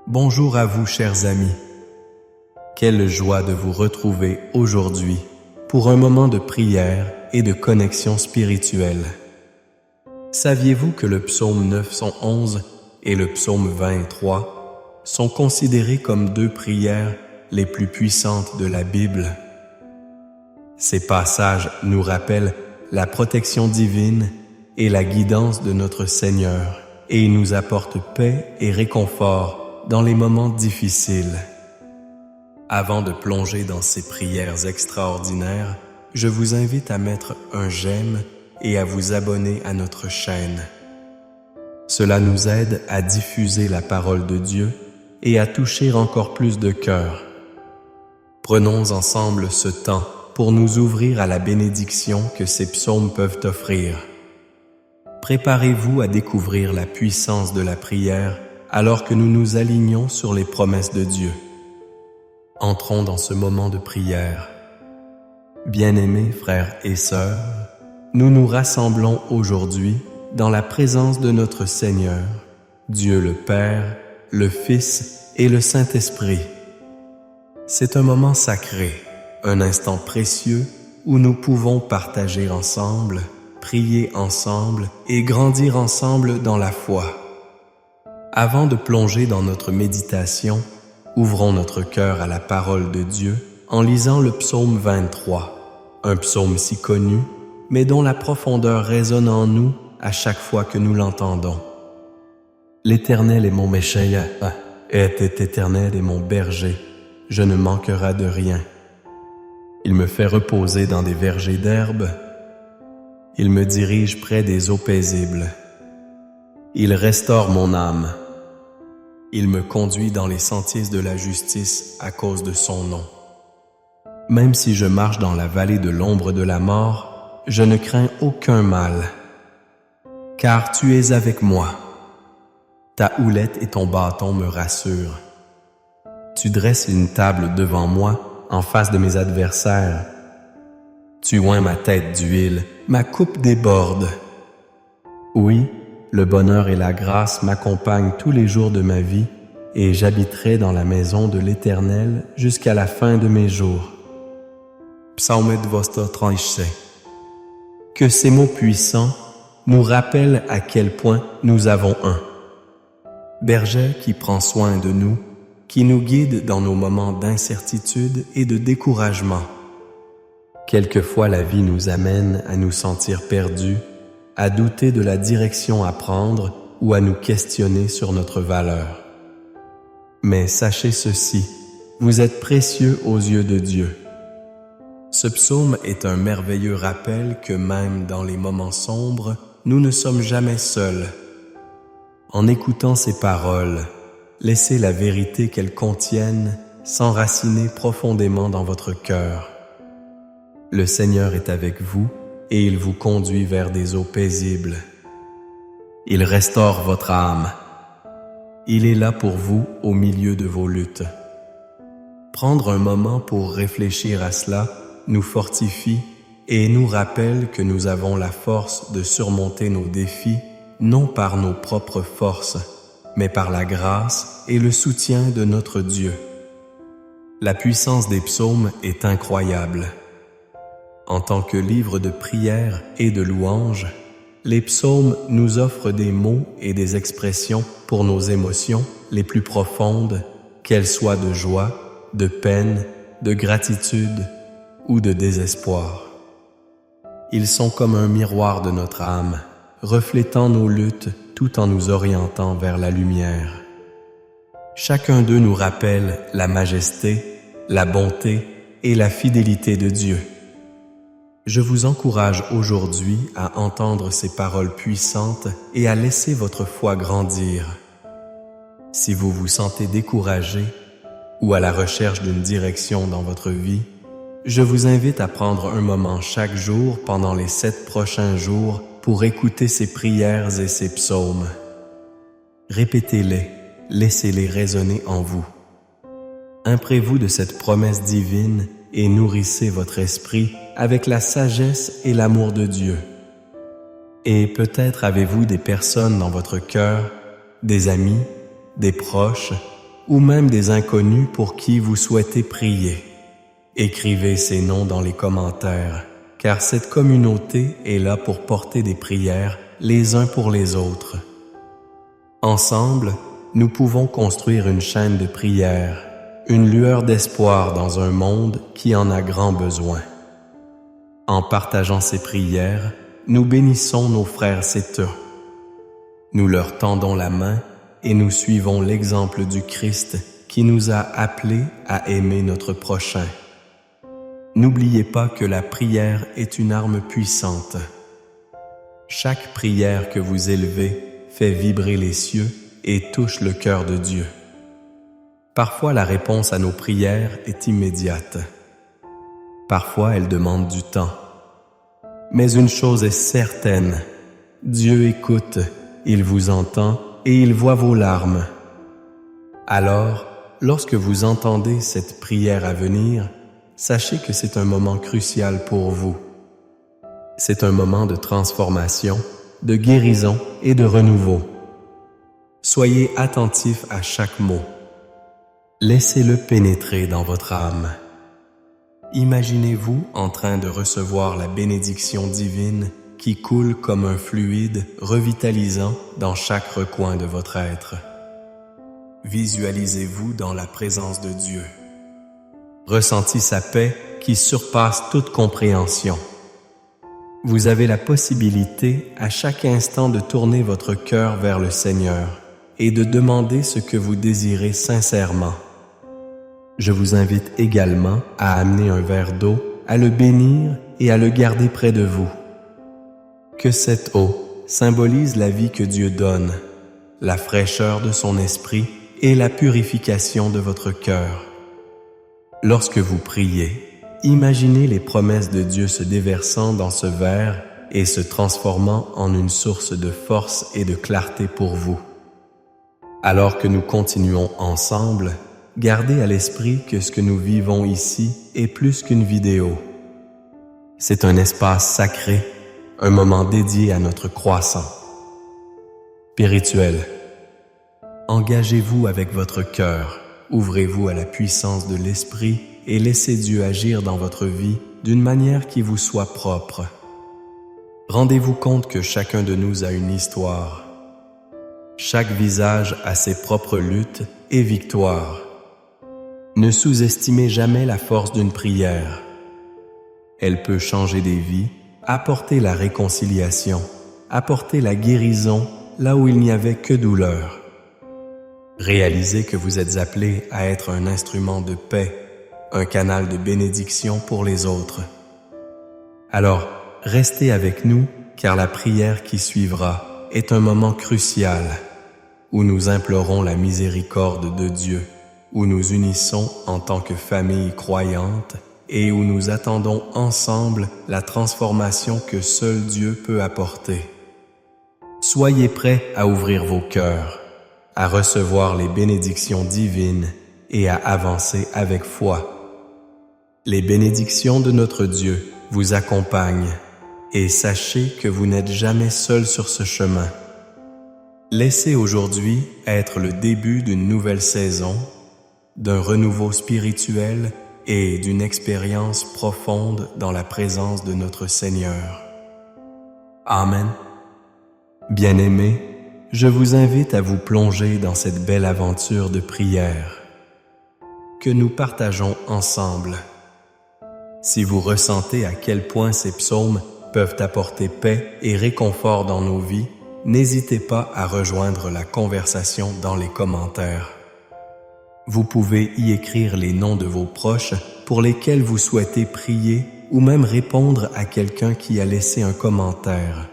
Bonjour à vous, chers amis. Quelle joie de vous retrouver aujourd'hui pour un moment de prière et de connexion spirituelle. Saviez-vous que le psaume 911 et le psaume 23 sont considérés comme deux prières les plus puissantes de la Bible? Ces passages nous rappellent la protection divine et la guidance de notre Seigneur, et ils nous apportent paix et réconfort dans les moments difficiles. Avant de plonger dans ces prières extraordinaires, je vous invite à mettre un j'aime et à vous abonner à notre chaîne. Cela nous aide à diffuser la parole de Dieu et à toucher encore plus de cœurs. Prenons ensemble ce temps pour nous ouvrir à la bénédiction que ces psaumes peuvent offrir. Préparez-vous à découvrir la puissance de la prière alors que nous nous alignons sur les promesses de Dieu. Entrons dans ce moment de prière. Bien-aimés frères et sœurs, nous nous rassemblons aujourd'hui dans la présence de notre Seigneur, Dieu le Père, le Fils et le Saint-Esprit. C'est un moment sacré, un instant précieux où nous pouvons partager ensemble, prier ensemble et grandir ensemble dans la foi. Avant de plonger dans notre méditation, ouvrons notre cœur à la parole de Dieu en lisant le psaume 23, un psaume si connu, mais dont la profondeur résonne en nous à chaque fois que nous l'entendons. L'Éternel est mon Meshaïa, Éternel est mon berger, je ne manquerai de rien. Il me fait reposer dans des vergers d'herbe, il me dirige près des eaux paisibles. Il restaure mon âme. Il me conduit dans les sentiers de la justice à cause de son nom. Même si je marche dans la vallée de l'ombre de la mort, je ne crains aucun mal, car tu es avec moi. Ta houlette et ton bâton me rassurent. Tu dresses une table devant moi, en face de mes adversaires. Tu oins ma tête d'huile, ma coupe déborde. Oui, le bonheur et la grâce m'accompagnent tous les jours de ma vie, et j'habiterai dans la maison de l'Éternel jusqu'à la fin de mes jours. Psaume 23. Que ces mots puissants nous rappellent à quel point nous avons un berger qui prend soin de nous, qui nous guide dans nos moments d'incertitude et de découragement. Quelquefois la vie nous amène à nous sentir perdus, à douter de la direction à prendre ou à nous questionner sur notre valeur. Mais sachez ceci, vous êtes précieux aux yeux de Dieu. Ce psaume est un merveilleux rappel que même dans les moments sombres, nous ne sommes jamais seuls. En écoutant ces paroles, laissez la vérité qu'elles contiennent s'enraciner profondément dans votre cœur. Le Seigneur est avec vous et il vous conduit vers des eaux paisibles. Il restaure votre âme. Il est là pour vous au milieu de vos luttes. Prendre un moment pour réfléchir à cela nous fortifie et nous rappelle que nous avons la force de surmonter nos défis, non par nos propres forces, mais par la grâce et le soutien de notre Dieu. La puissance des psaumes est incroyable. En tant que livre de prière et de louange, les psaumes nous offrent des mots et des expressions pour nos émotions les plus profondes, qu'elles soient de joie, de peine, de gratitude ou de désespoir. Ils sont comme un miroir de notre âme, reflétant nos luttes tout en nous orientant vers la lumière. Chacun d'eux nous rappelle la majesté, la bonté et la fidélité de Dieu. Je vous encourage aujourd'hui à entendre ces paroles puissantes et à laisser votre foi grandir. Si vous vous sentez découragé ou à la recherche d'une direction dans votre vie, je vous invite à prendre un moment chaque jour pendant les 7 prochains jours pour écouter ces prières et ces psaumes. Répétez-les, laissez-les résonner en vous. Imprez-vous de cette promesse divine et nourrissez votre esprit avec la sagesse et l'amour de Dieu. Et peut-être avez-vous des personnes dans votre cœur, des amis, des proches, ou même des inconnus pour qui vous souhaitez prier. Écrivez ces noms dans les commentaires, car cette communauté est là pour porter des prières les uns pour les autres. Ensemble, nous pouvons construire une chaîne de prière, une lueur d'espoir dans un monde qui en a grand besoin. En partageant ces prières, nous bénissons nos frères céteux. Nous leur tendons la main et nous suivons l'exemple du Christ qui nous a appelés à aimer notre prochain. N'oubliez pas que la prière est une arme puissante. Chaque prière que vous élevez fait vibrer les cieux et touche le cœur de Dieu. Parfois, la réponse à nos prières est immédiate. Parfois, elle demande du temps. Mais une chose est certaine, Dieu écoute, il vous entend et il voit vos larmes. Alors, lorsque vous entendez cette prière à venir, sachez que c'est un moment crucial pour vous. C'est un moment de transformation, de guérison et de renouveau. Soyez attentifs à chaque mot. Laissez-le pénétrer dans votre âme. Imaginez-vous en train de recevoir la bénédiction divine qui coule comme un fluide revitalisant dans chaque recoin de votre être. Visualisez-vous dans la présence de Dieu. Ressentez sa paix qui surpasse toute compréhension. Vous avez la possibilité à chaque instant de tourner votre cœur vers le Seigneur et de demander ce que vous désirez sincèrement. Je vous invite également à amener un verre d'eau, à le bénir et à le garder près de vous. Que cette eau symbolise la vie que Dieu donne, la fraîcheur de son esprit et la purification de votre cœur. Lorsque vous priez, imaginez les promesses de Dieu se déversant dans ce verre et se transformant en une source de force et de clarté pour vous. Alors que nous continuons ensemble, gardez à l'esprit que ce que nous vivons ici est plus qu'une vidéo. C'est un espace sacré, un moment dédié à notre croissance spirituel. Engagez-vous avec votre cœur, ouvrez-vous à la puissance de l'Esprit et laissez Dieu agir dans votre vie d'une manière qui vous soit propre. Rendez-vous compte que chacun de nous a une histoire. Chaque visage a ses propres luttes et victoires. Ne sous-estimez jamais la force d'une prière. Elle peut changer des vies, apporter la réconciliation, apporter la guérison là où il n'y avait que douleur. Réalisez que vous êtes appelés à être un instrument de paix, un canal de bénédiction pour les autres. Alors, restez avec nous, car la prière qui suivra est un moment crucial où nous implorons la miséricorde de Dieu, où nous unissons en tant que famille croyante et où nous attendons ensemble la transformation que seul Dieu peut apporter. Soyez prêts à ouvrir vos cœurs, à recevoir les bénédictions divines et à avancer avec foi. Les bénédictions de notre Dieu vous accompagnent et sachez que vous n'êtes jamais seul sur ce chemin. Laissez aujourd'hui être le début d'une nouvelle saison, d'un renouveau spirituel et d'une expérience profonde dans la présence de notre Seigneur. Amen. Bien-aimés, je vous invite à vous plonger dans cette belle aventure de prière que nous partageons ensemble. Si vous ressentez à quel point ces psaumes peuvent apporter paix et réconfort dans nos vies, n'hésitez pas à rejoindre la conversation dans les commentaires. Vous pouvez y écrire les noms de vos proches pour lesquels vous souhaitez prier ou même répondre à quelqu'un qui a laissé un commentaire.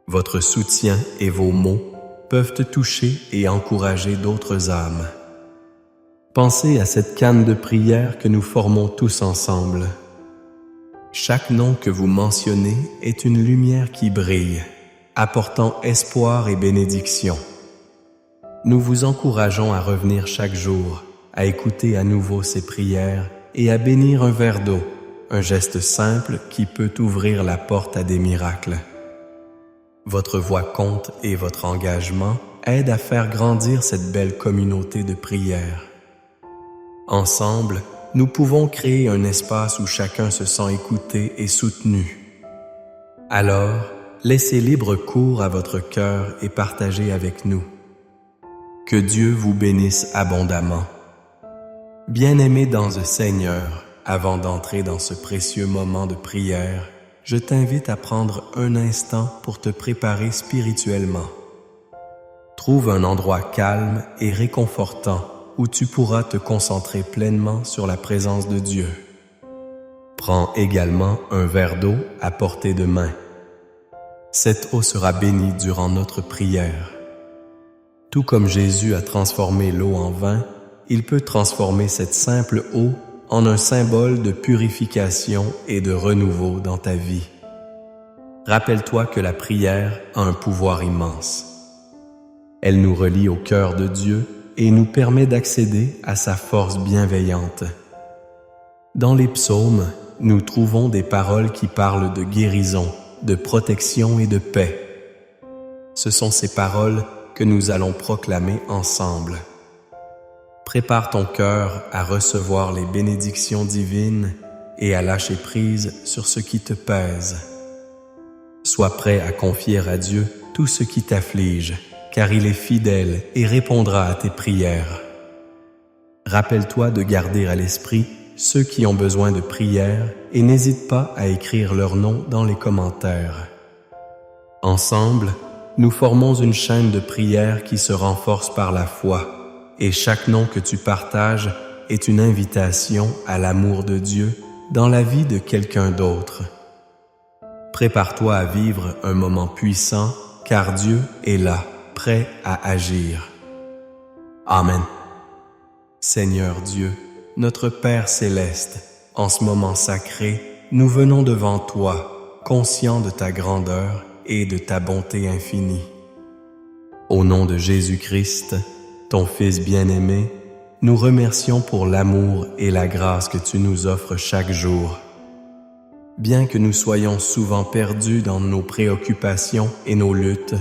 Votre soutien et vos mots peuvent toucher et encourager d'autres âmes. Pensez à cette canne de prière que nous formons tous ensemble. Chaque nom que vous mentionnez est une lumière qui brille, apportant espoir et bénédiction. Nous vous encourageons à revenir chaque jour, à écouter à nouveau ces prières et à bénir un verre d'eau, un geste simple qui peut ouvrir la porte à des miracles. Votre voix compte et votre engagement aide à faire grandir cette belle communauté de prière. Ensemble, nous pouvons créer un espace où chacun se sent écouté et soutenu. Alors, laissez libre cours à votre cœur et partagez avec nous. Que Dieu vous bénisse abondamment. Bien-aimé dans le Seigneur, avant d'entrer dans ce précieux moment de prière, je t'invite à prendre un instant pour te préparer spirituellement. Trouve un endroit calme et réconfortant où tu pourras te concentrer pleinement sur la présence de Dieu. Prends également un verre d'eau à portée de main. Cette eau sera bénie durant notre prière. Tout comme Jésus a transformé l'eau en vin, il peut transformer cette simple eau en un symbole de purification et de renouveau dans ta vie. Rappelle-toi que la prière a un pouvoir immense. Elle nous relie au cœur de Dieu et nous permet d'accéder à sa force bienveillante. Dans les psaumes, nous trouvons des paroles qui parlent de guérison, de protection et de paix. Ce sont ces paroles que nous allons proclamer ensemble. Prépare ton cœur à recevoir les bénédictions divines et à lâcher prise sur ce qui te pèse. Sois prêt à confier à Dieu tout ce qui t'afflige, car il est fidèle et répondra à tes prières. Rappelle-toi de garder à l'esprit ceux qui ont besoin de prière et n'hésite pas à écrire leur nom dans les commentaires. Ensemble, nous formons une chaîne de prière qui se renforce par la foi, et chaque nom que tu partages est une invitation à l'amour de Dieu dans la vie de quelqu'un d'autre. Prépare-toi à vivre un moment puissant, car Dieu est là, prêt à agir. Amen. Seigneur Dieu, notre Père céleste, en ce moment sacré, nous venons devant toi, conscients de ta grandeur et de ta bonté infinie. Au nom de Jésus-Christ, ton Fils bien-aimé, nous remercions pour l'amour et la grâce que tu nous offres chaque jour. Bien que nous soyons souvent perdus dans nos préoccupations et nos luttes,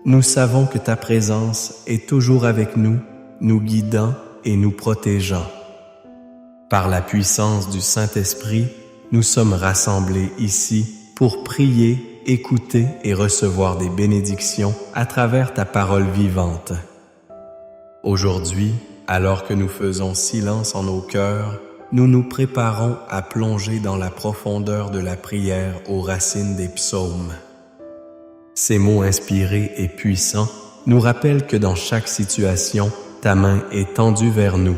nous savons que ta présence est toujours avec nous, nous guidant et nous protégeant. Par la puissance du Saint-Esprit, nous sommes rassemblés ici pour prier, écouter et recevoir des bénédictions à travers ta parole vivante. Aujourd'hui, alors que nous faisons silence en nos cœurs, nous nous préparons à plonger dans la profondeur de la prière aux racines des psaumes. Ces mots inspirés et puissants nous rappellent que dans chaque situation, ta main est tendue vers nous,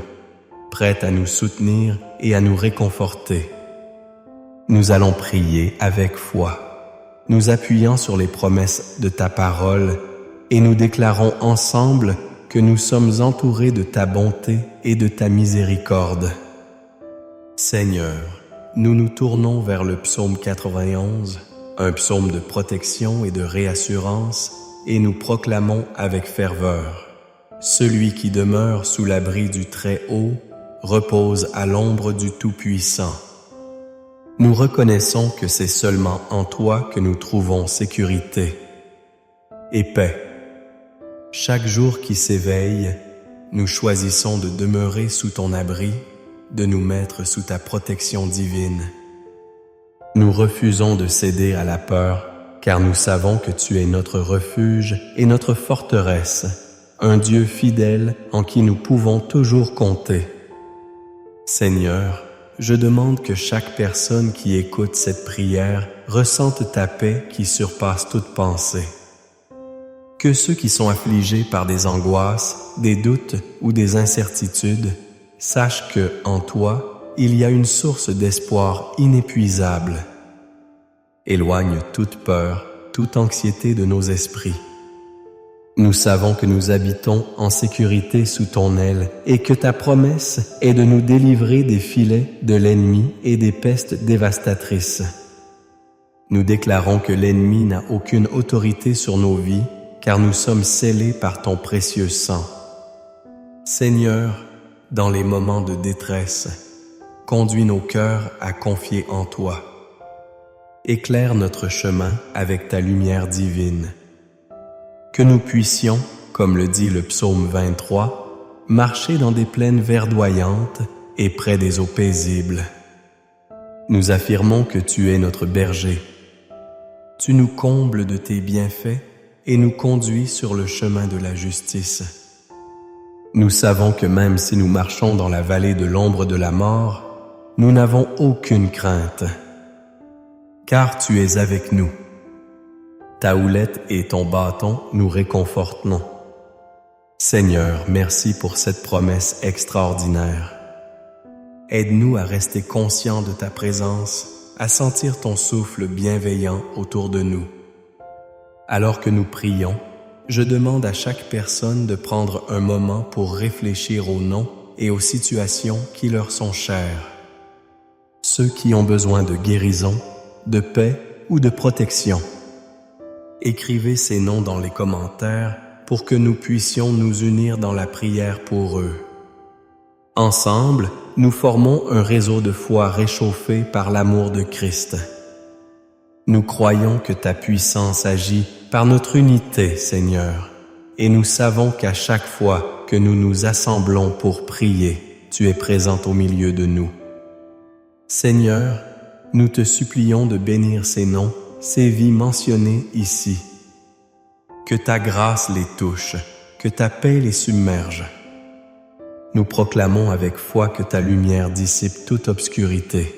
prête à nous soutenir et à nous réconforter. Nous allons prier avec foi, nous appuyant sur les promesses de ta parole et nous déclarons ensemble que nous sommes entourés de ta bonté et de ta miséricorde. Seigneur, nous nous tournons vers le psaume 91, un psaume de protection et de réassurance, et nous proclamons avec ferveur: Celui qui demeure sous l'abri du Très-Haut repose à l'ombre du Tout-Puissant. Nous reconnaissons que c'est seulement en toi que nous trouvons sécurité et paix. Chaque jour qui s'éveille, nous choisissons de demeurer sous ton abri, de nous mettre sous ta protection divine. Nous refusons de céder à la peur, car nous savons que tu es notre refuge et notre forteresse, un Dieu fidèle en qui nous pouvons toujours compter. Seigneur, je demande que chaque personne qui écoute cette prière ressente ta paix qui surpasse toute pensée. Que ceux qui sont affligés par des angoisses, des doutes ou des incertitudes sachent que, en toi, il y a une source d'espoir inépuisable. Éloigne toute peur, toute anxiété de nos esprits. Nous savons que nous habitons en sécurité sous ton aile et que ta promesse est de nous délivrer des filets de l'ennemi et des pestes dévastatrices. Nous déclarons que l'ennemi n'a aucune autorité sur nos vies, car nous sommes scellés par ton précieux sang. Seigneur, dans les moments de détresse, conduis nos cœurs à confier en toi. Éclaire notre chemin avec ta lumière divine. Que nous puissions, comme le dit le psaume 23, marcher dans des plaines verdoyantes et près des eaux paisibles. Nous affirmons que tu es notre berger. Tu nous combles de tes bienfaits et nous conduis sur le chemin de la justice. Nous savons que même si nous marchons dans la vallée de l'ombre de la mort, nous n'avons aucune crainte, car tu es avec nous. Ta houlette et ton bâton nous réconforteront. Seigneur, merci pour cette promesse extraordinaire. Aide-nous à rester conscients de ta présence, à sentir ton souffle bienveillant autour de nous. Alors que nous prions, je demande à chaque personne de prendre un moment pour réfléchir aux noms et aux situations qui leur sont chères. Ceux qui ont besoin de guérison, de paix ou de protection. Écrivez ces noms dans les commentaires pour que nous puissions nous unir dans la prière pour eux. Ensemble, nous formons un réseau de foi réchauffé par l'amour de Christ. Nous croyons que ta puissance agit par notre unité, Seigneur, et nous savons qu'à chaque fois que nous nous assemblons pour prier, tu es présent au milieu de nous. Seigneur, nous te supplions de bénir ces noms, ces vies mentionnées ici. Que ta grâce les touche, que ta paix les submerge. Nous proclamons avec foi que ta lumière dissipe toute obscurité.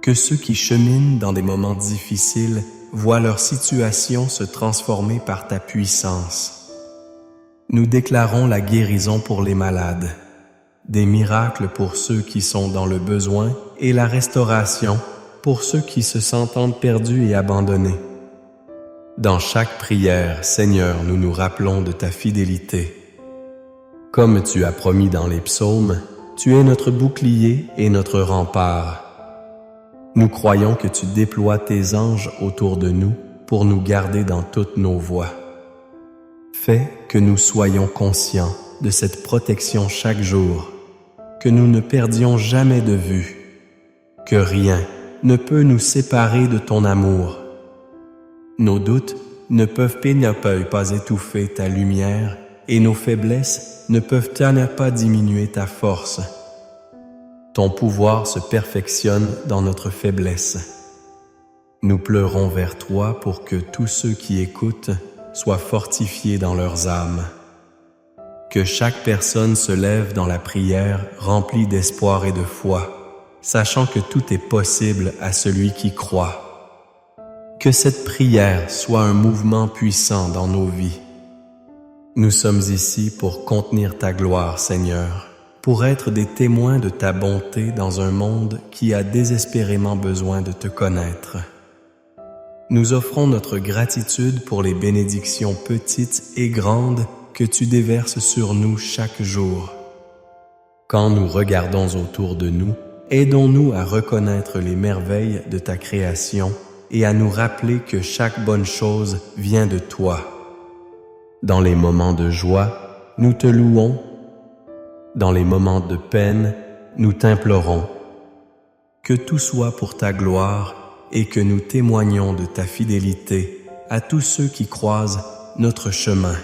Que ceux qui cheminent dans des moments difficiles voient leur situation se transformer par ta puissance. Nous déclarons la guérison pour les malades, des miracles pour ceux qui sont dans le besoin et la restauration pour ceux qui se sentent perdus et abandonnés. Dans chaque prière, Seigneur, nous nous rappelons de ta fidélité. Comme tu as promis dans les psaumes, tu es notre bouclier et notre rempart. Nous croyons que tu déploies tes anges autour de nous pour nous garder dans toutes nos voies. Fais que nous soyons conscients de cette protection chaque jour, que nous ne perdions jamais de vue, que rien ne peut nous séparer de ton amour. Nos doutes ne peuvent pas étouffer ta lumière et nos faiblesses ne peuvent pas diminuer ta force. Ton pouvoir se perfectionne dans notre faiblesse. Nous pleurons vers toi pour que tous ceux qui écoutent soient fortifiés dans leurs âmes. Que chaque personne se lève dans la prière remplie d'espoir et de foi, sachant que tout est possible à celui qui croit. Que cette prière soit un mouvement puissant dans nos vies. Nous sommes ici pour contenir ta gloire, Seigneur, pour être des témoins de ta bonté dans un monde qui a désespérément besoin de te connaître. Nous offrons notre gratitude pour les bénédictions petites et grandes que tu déverses sur nous chaque jour. Quand nous regardons autour de nous, aidons-nous à reconnaître les merveilles de ta création et à nous rappeler que chaque bonne chose vient de toi. Dans les moments de joie, nous te louons. Dans les moments de peine, nous t'implorons. Que tout soit pour ta gloire et que nous témoignions de ta fidélité à tous ceux qui croisent notre chemin.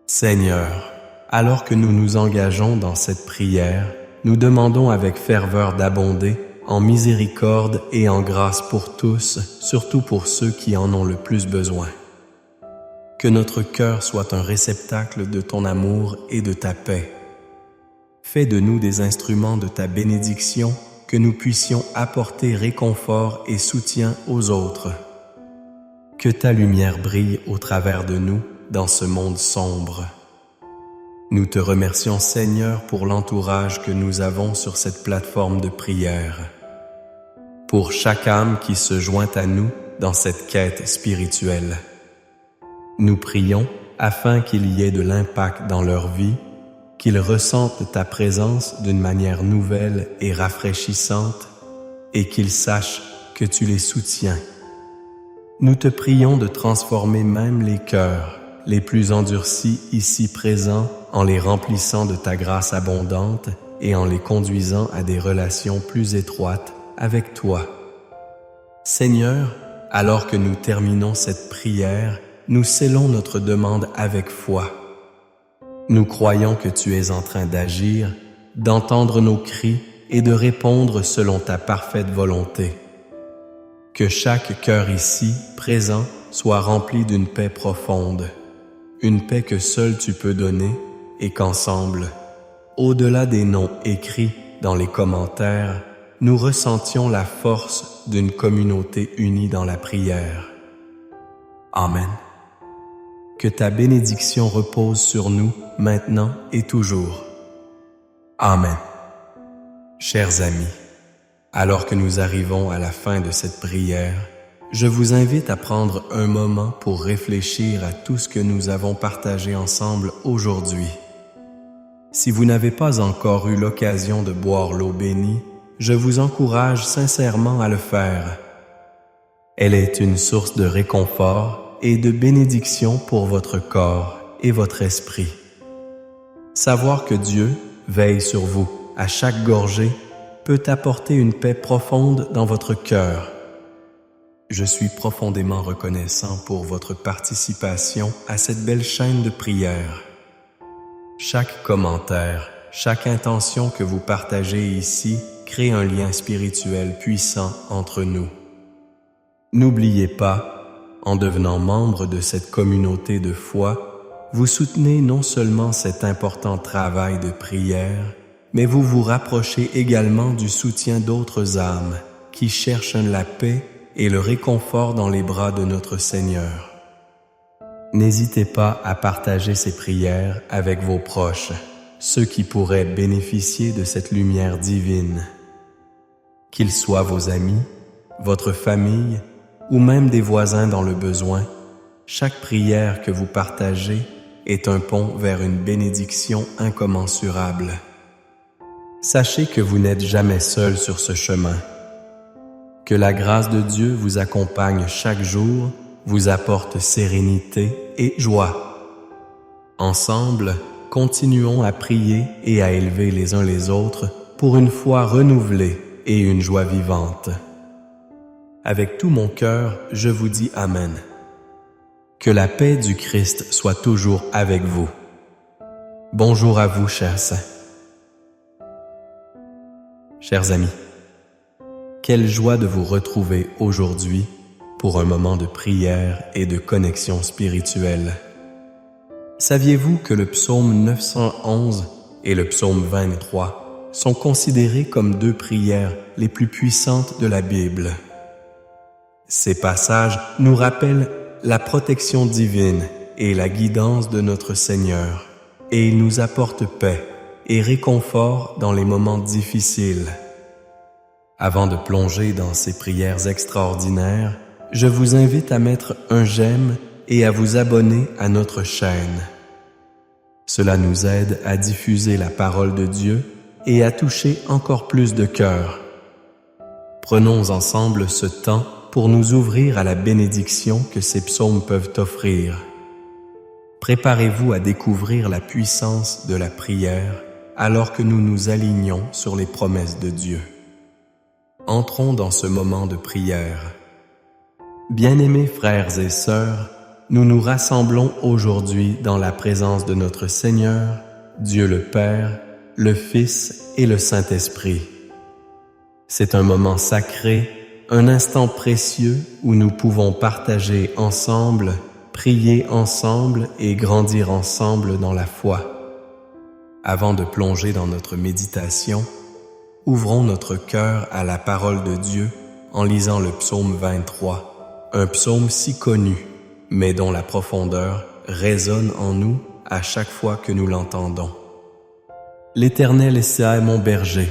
Seigneur, alors que nous nous engageons dans cette prière, nous demandons avec ferveur d'abonder en miséricorde et en grâce pour tous, surtout pour ceux qui en ont le plus besoin. Que notre cœur soit un réceptacle de ton amour et de ta paix. Fais de nous des instruments de ta bénédiction, que nous puissions apporter réconfort et soutien aux autres. Que ta lumière brille au travers de nous dans ce monde sombre. Nous te remercions, Seigneur, pour l'entourage que nous avons sur cette plateforme de prière. Pour chaque âme qui se joint à nous dans cette quête spirituelle. Nous prions afin qu'il y ait de l'impact dans leur vie, qu'ils ressentent ta présence d'une manière nouvelle et rafraîchissante et qu'ils sachent que tu les soutiens. Nous te prions de transformer même les cœurs les plus endurcis ici présents en les remplissant de ta grâce abondante et en les conduisant à des relations plus étroites avec toi. Seigneur, alors que nous terminons cette prière, nous scellons notre demande avec foi. Nous croyons que tu es en train d'agir, d'entendre nos cris et de répondre selon ta parfaite volonté. Que chaque cœur ici, présent, soit rempli d'une paix profonde, une paix que seul tu peux donner et qu'ensemble, au-delà des noms écrits dans les commentaires, nous ressentions la force d'une communauté unie dans la prière. Amen. Que ta bénédiction repose sur nous maintenant et toujours. Amen. Chers amis, alors que nous arrivons à la fin de cette prière, je vous invite à prendre un moment pour réfléchir à tout ce que nous avons partagé ensemble aujourd'hui. Si vous n'avez pas encore eu l'occasion de boire l'eau bénie, je vous encourage sincèrement à le faire. Elle est une source de réconfort et de bénédiction pour votre corps et votre esprit. Savoir que Dieu veille sur vous à chaque gorgée peut apporter une paix profonde dans votre cœur. Je suis profondément reconnaissant pour votre participation à cette belle chaîne de prière. Chaque commentaire, chaque intention que vous partagez ici crée un lien spirituel puissant entre nous. N'oubliez pas, en devenant membre de cette communauté de foi, vous soutenez non seulement cet important travail de prière, mais vous vous rapprochez également du soutien d'autres âmes qui cherchent la paix et le réconfort dans les bras de notre Seigneur. N'hésitez pas à partager ces prières avec vos proches, ceux qui pourraient bénéficier de cette lumière divine. Qu'ils soient vos amis, votre famille ou même des voisins dans le besoin, chaque prière que vous partagez est un pont vers une bénédiction incommensurable. Sachez que vous n'êtes jamais seul sur ce chemin. Que la grâce de Dieu vous accompagne chaque jour, vous apporte sérénité et joie. Ensemble, continuons à prier et à élever les uns les autres pour une foi renouvelée et une joie vivante. Avec tout mon cœur, je vous dis Amen. Que la paix du Christ soit toujours avec vous. Bonjour à vous, chers saints. Chers amis, quelle joie de vous retrouver aujourd'hui pour un moment de prière et de connexion spirituelle. Saviez-vous que le psaume 911 et le psaume 23 sont considérés comme deux prières les plus puissantes de la Bible? Ces passages nous rappellent la protection divine et la guidance de notre Seigneur, et ils nous apportent paix et réconfort dans les moments difficiles. Avant de plonger dans ces prières extraordinaires, je vous invite à mettre un j'aime et à vous abonner à notre chaîne. Cela nous aide à diffuser la parole de Dieu et à toucher encore plus de cœurs. Prenons ensemble ce temps pour nous ouvrir à la bénédiction que ces psaumes peuvent offrir. Préparez-vous à découvrir la puissance de la prière alors que nous nous alignons sur les promesses de Dieu. Entrons dans ce moment de prière. Bien-aimés frères et sœurs, nous nous rassemblons aujourd'hui dans la présence de notre Seigneur, Dieu le Père, le Fils et le Saint-Esprit. C'est un moment sacré, un instant précieux où nous pouvons partager ensemble, prier ensemble et grandir ensemble dans la foi. Avant de plonger dans notre méditation, ouvrons notre cœur à la parole de Dieu en lisant le psaume 23, un psaume si connu, mais dont la profondeur résonne en nous à chaque fois que nous l'entendons. L'Éternel est mon berger,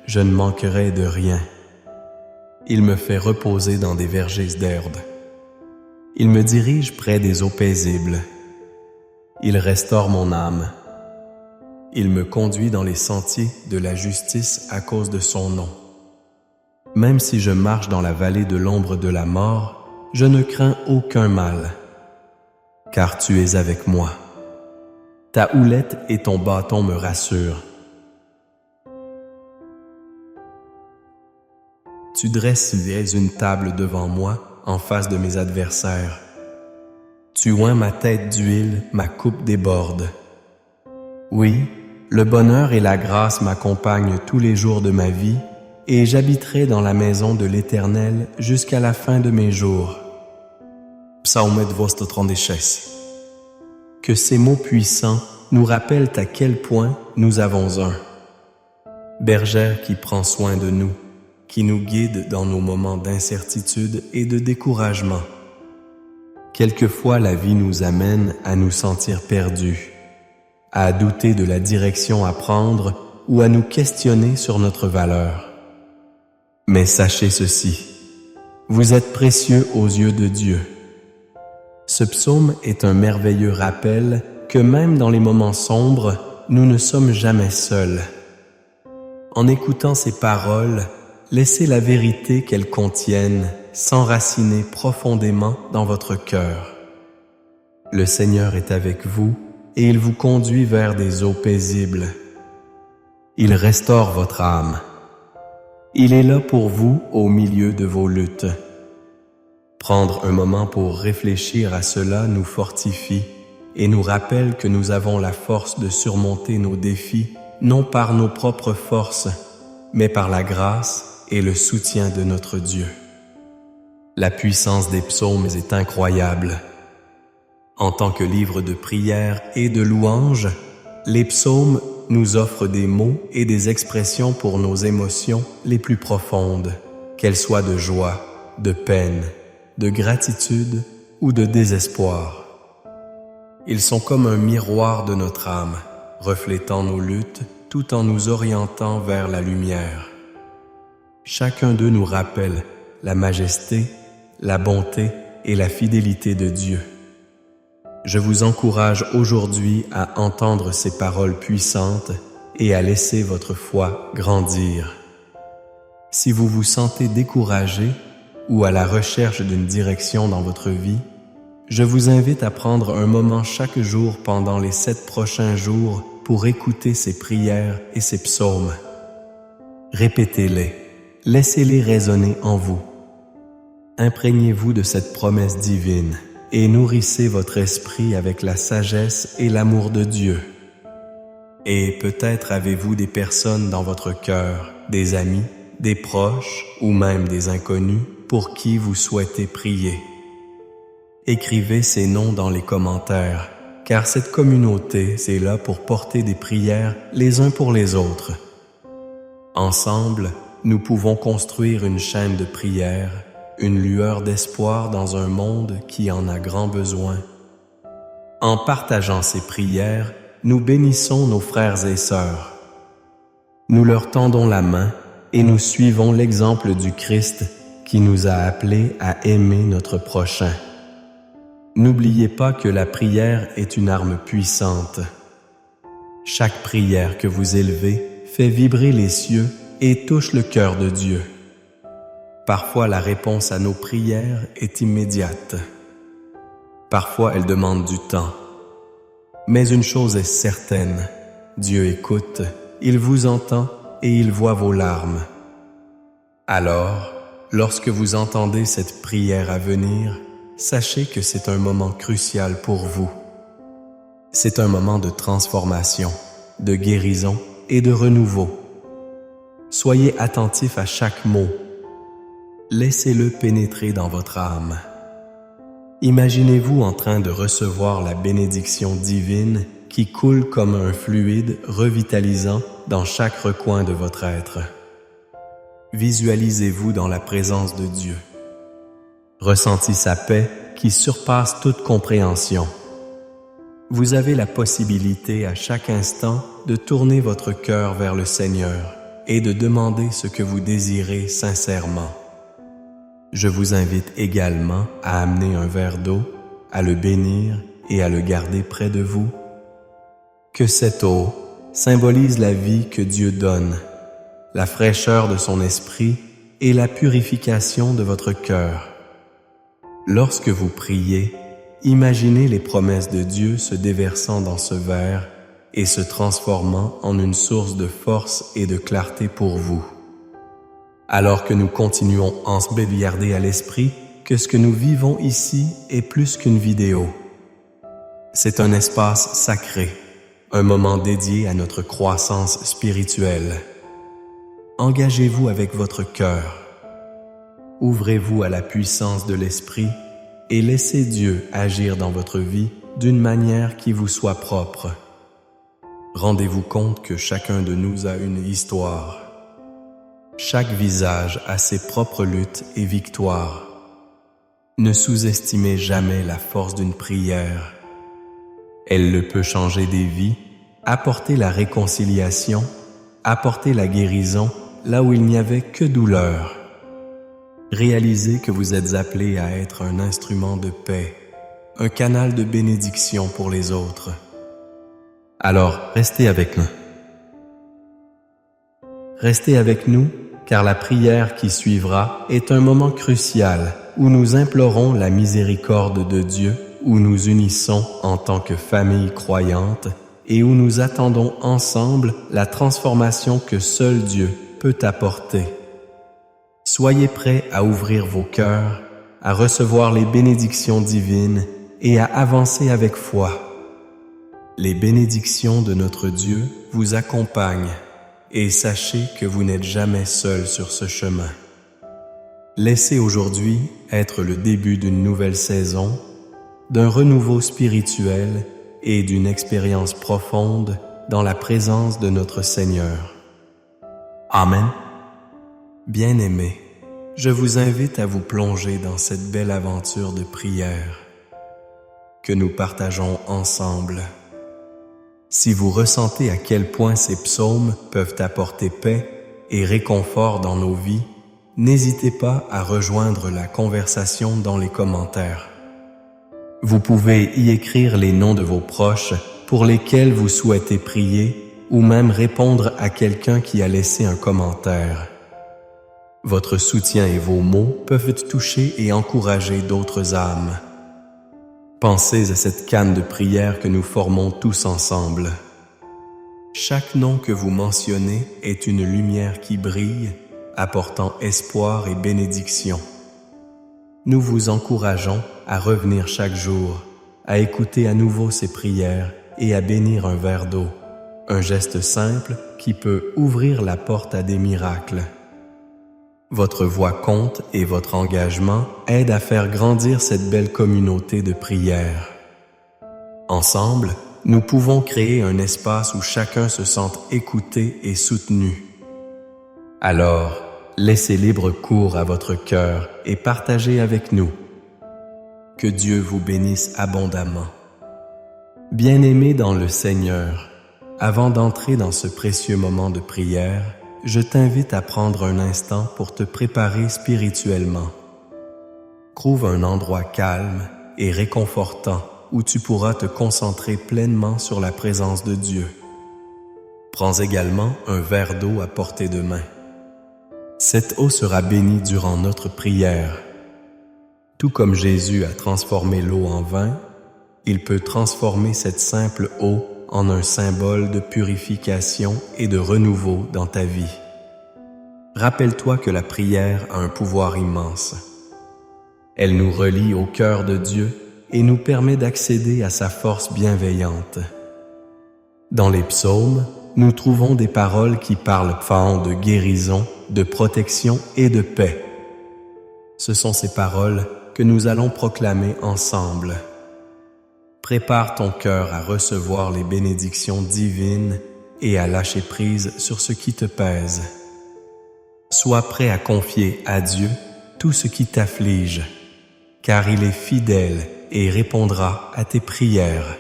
je ne manquerai de rien. Il me fait reposer dans des vergers d'herbe. Il me dirige près des eaux paisibles. Il restaure mon âme. Il me conduit dans les sentiers de la justice à cause de son nom. Même si je marche dans la vallée de l'ombre de la mort, je ne crains aucun mal, car tu es avec moi. Ta houlette et ton bâton me rassurent. Tu dresses une table devant moi en face de mes adversaires. Tu oins ma tête d'huile, ma coupe déborde. Oui, le bonheur et la grâce m'accompagnent tous les jours de ma vie, et j'habiterai dans la maison de l'Éternel jusqu'à la fin de mes jours. Psalm 236. Que ces mots puissants nous rappellent à quel point nous avons un bergère qui prend soin de nous, qui nous guide dans nos moments d'incertitude et de découragement. Quelquefois, la vie nous amène à nous sentir perdus, à douter de la direction à prendre ou à nous questionner sur notre valeur. Mais sachez ceci, vous êtes précieux aux yeux de Dieu. Ce psaume est un merveilleux rappel que même dans les moments sombres, nous ne sommes jamais seuls. En écoutant ces paroles, laissez la vérité qu'elles contiennent s'enraciner profondément dans votre cœur. Le Seigneur est avec vous et il vous conduit vers des eaux paisibles. Il restaure votre âme. Il est là pour vous au milieu de vos luttes. Prendre un moment pour réfléchir à cela nous fortifie et nous rappelle que nous avons la force de surmonter nos défis, non par nos propres forces, mais par la grâce et le soutien de notre Dieu. La puissance des psaumes est incroyable. En tant que livre de prière et de louange, les psaumes nous offrent des mots et des expressions pour nos émotions les plus profondes, qu'elles soient de joie, de peine, de gratitude ou de désespoir. Ils sont comme un miroir de notre âme, reflétant nos luttes tout en nous orientant vers la lumière. Chacun d'eux nous rappelle la majesté, la bonté et la fidélité de Dieu. Je vous encourage aujourd'hui à entendre ces paroles puissantes et à laisser votre foi grandir. Si vous vous sentez découragé ou à la recherche d'une direction dans votre vie, je vous invite à prendre un moment chaque jour pendant les 7 prochains jours pour écouter ces prières et ces psaumes. Répétez-les, laissez-les résonner en vous. Imprégnez-vous de cette promesse divine et nourrissez votre esprit avec la sagesse et l'amour de Dieu. Et peut-être avez-vous des personnes dans votre cœur, des amis, des proches ou même des inconnus pour qui vous souhaitez prier. Écrivez ces noms dans les commentaires, car cette communauté est là pour porter des prières les uns pour les autres. Ensemble, nous pouvons construire une chaîne de prières, une lueur d'espoir dans un monde qui en a grand besoin. En partageant ces prières, nous bénissons nos frères et sœurs. Nous leur tendons la main et nous suivons l'exemple du Christ qui nous a appelés à aimer notre prochain. N'oubliez pas que la prière est une arme puissante. Chaque prière que vous élevez fait vibrer les cieux et touche le cœur de Dieu. Parfois, la réponse à nos prières est immédiate. Parfois, elle demande du temps. Mais une chose est certaine, Dieu écoute, il vous entend et il voit vos larmes. Alors, lorsque vous entendez cette prière à venir, sachez que c'est un moment crucial pour vous. C'est un moment de transformation, de guérison et de renouveau. Soyez attentifs à chaque mot. Laissez-le pénétrer dans votre âme. Imaginez-vous en train de recevoir la bénédiction divine qui coule comme un fluide revitalisant dans chaque recoin de votre être. Visualisez-vous dans la présence de Dieu. Ressentez sa paix qui surpasse toute compréhension. Vous avez la possibilité à chaque instant de tourner votre cœur vers le Seigneur et de demander ce que vous désirez sincèrement. Je vous invite également à amener un verre d'eau, à le bénir et à le garder près de vous. Que cette eau symbolise la vie que Dieu donne, la fraîcheur de son esprit et la purification de votre cœur. Lorsque vous priez, imaginez les promesses de Dieu se déversant dans ce verre et se transformant en une source de force et de clarté pour vous. Alors que nous continuons à se bévillarder à l'esprit que ce que nous vivons ici est plus qu'une vidéo, C'est un espace sacré, un moment dédié à notre croissance spirituelle. Engagez-vous avec votre cœur. Ouvrez-vous à la puissance de l'Esprit et laissez Dieu agir dans votre vie d'une manière qui vous soit propre. Rendez-vous compte que chacun de nous a une histoire. Chaque visage a ses propres luttes et victoires. Ne sous-estimez jamais la force d'une prière. Elle le peut changer des vies, apporter la réconciliation, apporter la guérison là où il n'y avait que douleur. Réalisez que vous êtes appelé à être un instrument de paix, un canal de bénédiction pour les autres. Alors, restez avec nous. Restez avec nous, car la prière qui suivra est un moment crucial où nous implorons la miséricorde de Dieu, où nous unissons en tant que famille croyante et où nous attendons ensemble la transformation que seul Dieu peut apporter. Soyez prêts à ouvrir vos cœurs, à recevoir les bénédictions divines et à avancer avec foi. Les bénédictions de notre Dieu vous accompagnent et sachez que vous n'êtes jamais seul sur ce chemin. Laissez aujourd'hui être le début d'une nouvelle saison, d'un renouveau spirituel et d'une expérience profonde dans la présence de notre Seigneur. Amen. Bien-aimés, je vous invite à vous plonger dans cette belle aventure de prière que nous partageons ensemble. Si vous ressentez à quel point ces psaumes peuvent apporter paix et réconfort dans nos vies, n'hésitez pas à rejoindre la conversation dans les commentaires. Vous pouvez y écrire les noms de vos proches pour lesquels vous souhaitez prier ou même répondre à quelqu'un qui a laissé un commentaire. Votre soutien et vos mots peuvent toucher et encourager d'autres âmes. Pensez à cette canne de prière que nous formons tous ensemble. Chaque nom que vous mentionnez est une lumière qui brille, apportant espoir et bénédiction. Nous vous encourageons à revenir chaque jour, à écouter à nouveau ces prières et à bénir un verre d'eau, un geste simple qui peut ouvrir la porte à des miracles. Votre voix compte et votre engagement aide à faire grandir cette belle communauté de prière. Ensemble, nous pouvons créer un espace où chacun se sente écouté et soutenu. Alors, laissez libre cours à votre cœur et partagez avec nous. Que Dieu vous bénisse abondamment. Bien-aimés dans le Seigneur, avant d'entrer dans ce précieux moment de prière, je t'invite à prendre un instant pour te préparer spirituellement. Trouve un endroit calme et réconfortant où tu pourras te concentrer pleinement sur la présence de Dieu. Prends également un verre d'eau à portée de main. Cette eau sera bénie durant notre prière. Tout comme Jésus a transformé l'eau en vin, il peut transformer cette simple eau en un symbole de purification et de renouveau dans ta vie. Rappelle-toi que la prière a un pouvoir immense. Elle nous relie au cœur de Dieu et nous permet d'accéder à sa force bienveillante. Dans les psaumes, nous trouvons des paroles qui parlent de guérison, de protection et de paix. Ce sont ces paroles que nous allons proclamer ensemble. Prépare ton cœur à recevoir les bénédictions divines et à lâcher prise sur ce qui te pèse. Sois prêt à confier à Dieu tout ce qui t'afflige, car il est fidèle et répondra à tes prières.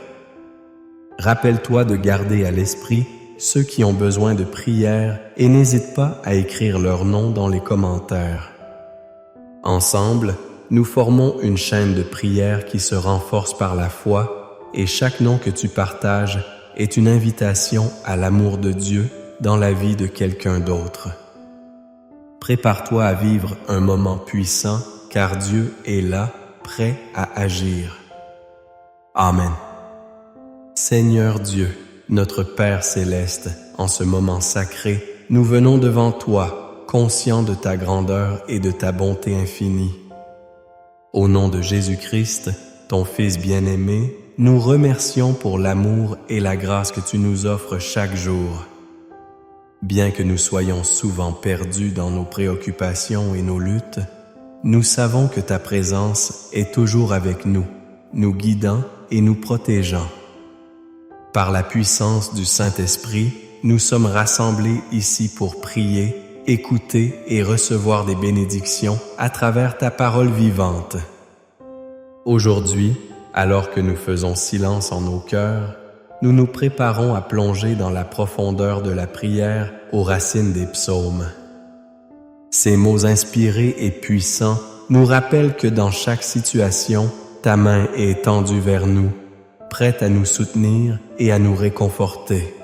Rappelle-toi de garder à l'esprit ceux qui ont besoin de prière et n'hésite pas à écrire leur nom dans les commentaires. Ensemble, nous formons une chaîne de prière qui se renforce par la foi et chaque nom que tu partages est une invitation à l'amour de Dieu dans la vie de quelqu'un d'autre. Prépare-toi à vivre un moment puissant car Dieu est là, prêt à agir. Amen. Seigneur Dieu, notre Père céleste, en ce moment sacré, nous venons devant toi, conscients de ta grandeur et de ta bonté infinie. Au nom de Jésus-Christ, ton Fils bien-aimé, nous remercions pour l'amour et la grâce que tu nous offres chaque jour. Bien que nous soyons souvent perdus dans nos préoccupations et nos luttes, nous savons que ta présence est toujours avec nous, nous guidant et nous protégeant. Par la puissance du Saint-Esprit, nous sommes rassemblés ici pour prier, écouter et recevoir des bénédictions à travers ta parole vivante. Aujourd'hui, alors que nous faisons silence en nos cœurs, nous nous préparons à plonger dans la profondeur de la prière aux racines des psaumes. Ces mots inspirés et puissants nous rappellent que dans chaque situation, ta main est tendue vers nous, prête à nous soutenir et à nous réconforter.